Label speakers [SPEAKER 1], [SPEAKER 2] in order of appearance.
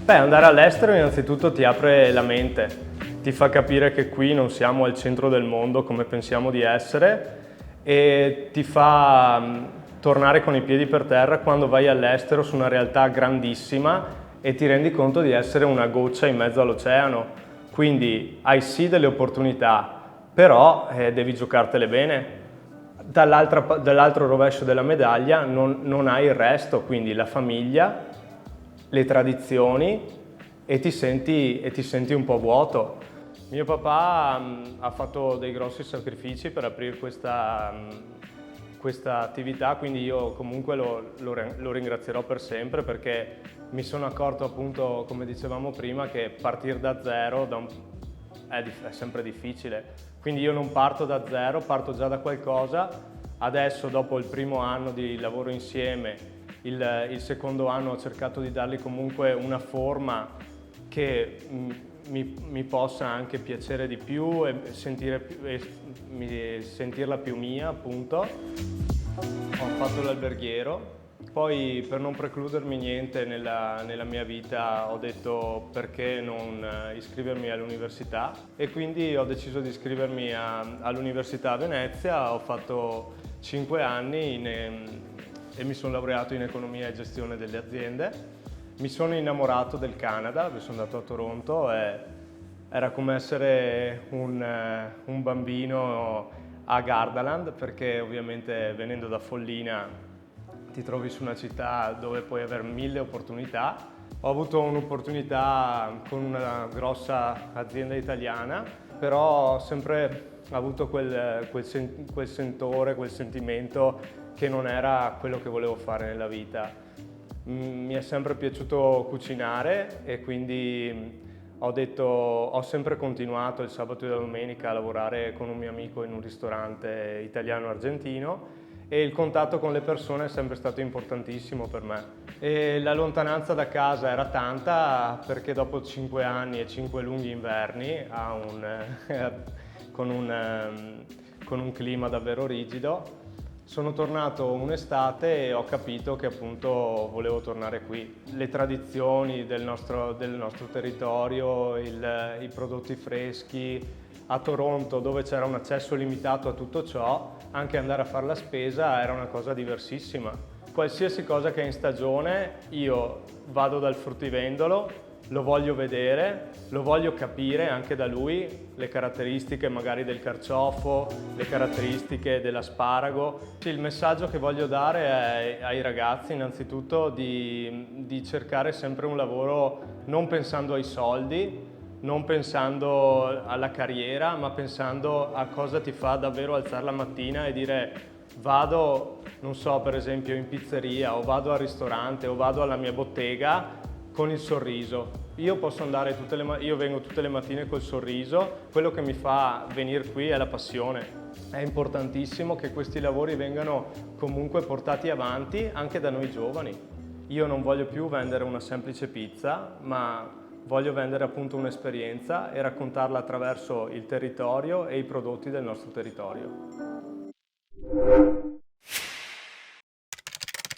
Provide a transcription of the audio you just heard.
[SPEAKER 1] Beh, andare all'estero innanzitutto ti apre la mente, ti fa capire che qui non siamo al centro del mondo come pensiamo di essere e ti fa tornare con i piedi per terra quando vai all'estero su una realtà grandissima e ti rendi conto di essere una goccia in mezzo all'oceano. Quindi hai sì delle opportunità, però devi giocartele bene. Dall'altro rovescio della medaglia non hai il resto, quindi la famiglia, le tradizioni e ti senti un po' vuoto. Mio papà ha fatto dei grossi sacrifici per aprire questa attività, quindi io comunque lo ringrazierò per sempre perché mi sono accorto appunto, come dicevamo prima, che partire da zero è sempre difficile. Quindi io non parto da zero, parto già da qualcosa. Adesso dopo il primo anno di lavoro insieme, il secondo anno ho cercato di dargli comunque una forma che mi possa anche piacere di più e sentirla più mia, appunto. Ho fatto l'alberghiero, poi per non precludermi niente nella mia vita ho detto perché non iscrivermi all'università e quindi ho deciso di iscrivermi all'Università a Venezia, ho fatto 5 anni e mi sono laureato in economia e gestione delle aziende. Mi sono innamorato del Canada, sono andato a Toronto e era come essere un bambino a Gardaland perché ovviamente venendo da Follina ti trovi su una città dove puoi avere 1000 opportunità. Ho avuto un'opportunità con una grossa azienda italiana, però ho sempre avuto quel sentore, quel sentimento che non era quello che volevo fare nella vita. Mi è sempre piaciuto cucinare e quindi ho sempre continuato il sabato e la domenica a lavorare con un mio amico in un ristorante italiano-argentino e il contatto con le persone è sempre stato importantissimo per me. E la lontananza da casa era tanta perché dopo 5 anni e 5 lunghi inverni con un clima davvero rigido, sono tornato un'estate e ho capito che appunto volevo tornare qui. Le tradizioni del nostro territorio, i prodotti freschi, a Toronto dove c'era un accesso limitato a tutto ciò, anche andare a fare la spesa era una cosa diversissima. Qualsiasi cosa che è in stagione io vado dal fruttivendolo, lo voglio vedere, lo voglio capire anche da lui, le caratteristiche magari del carciofo, le caratteristiche dell'asparago. Il messaggio che voglio dare è ai ragazzi innanzitutto di cercare sempre un lavoro non pensando ai soldi, non pensando alla carriera, ma pensando a cosa ti fa davvero alzare la mattina e dire vado, non so, per esempio in pizzeria o vado al ristorante o vado alla mia bottega con il sorriso. Io vengo tutte le mattine col sorriso, quello che mi fa venire qui è la passione. È importantissimo che questi lavori vengano comunque portati avanti anche da noi giovani. Io non voglio più vendere una semplice pizza, ma voglio vendere appunto un'esperienza e raccontarla attraverso il territorio e i prodotti del nostro territorio.